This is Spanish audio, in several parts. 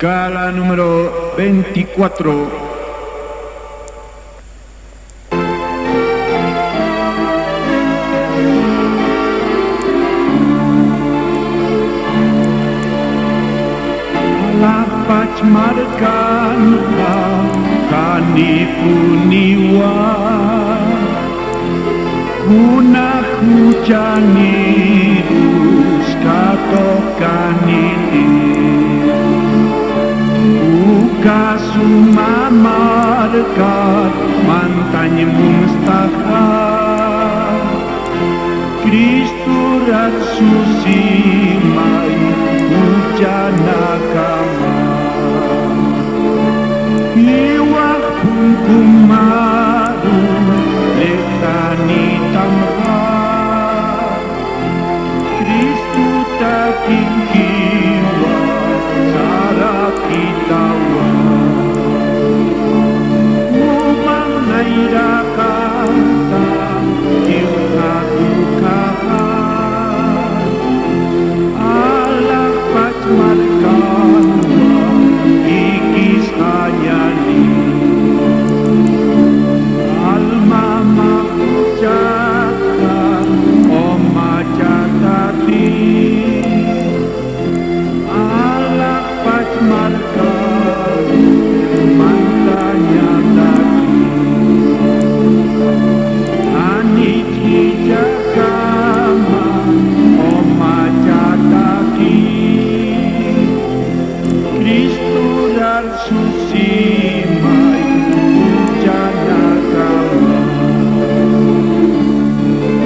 Gala número 24. Lapat markanta kanipuniwa kuna hujanirus katokaniti Kasuma markat mantanya mustaha Kristus susimai ujana kama Iwak hukumaru letani tamha Kristus taking kiwa sarap kitawa Irakata Ilhatukaha Allah Pachmarkanwa Ikis Hayani Alma Mahujaka Oma Jatati Allah Pachmarkanwa Mantanya Jagama Oma Jataki Kristus dan susimai ujana kama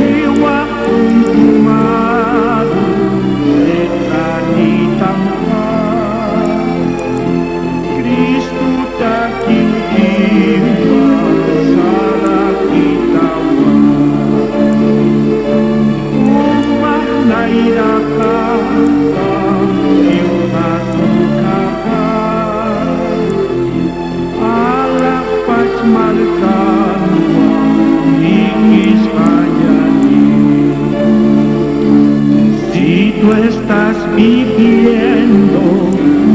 Dewa kumaru letani tamha Kristus taking kiwa salah kitawa Irakata Ilhatukaha Allah Pachmarkanwa Ikis Hayani Si tú estás viviendo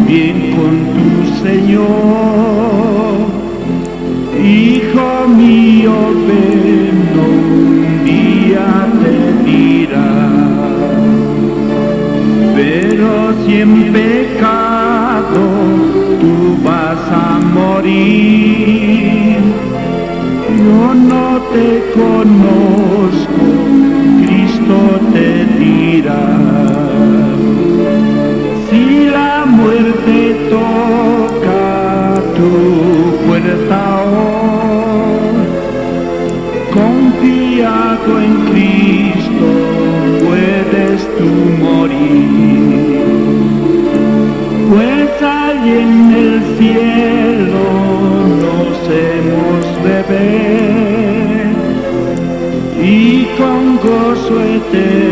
bien con tu Señor Hijo mío ven un día te dirá pero si en pecado tú vas a morir, yo no te conozco, Cristo te dirá. Si la muerte toca tu puerta hoy, confiado en Cristo puedes tú morir. Pues allí en el cielo nos hemos de ver y con gozo eterno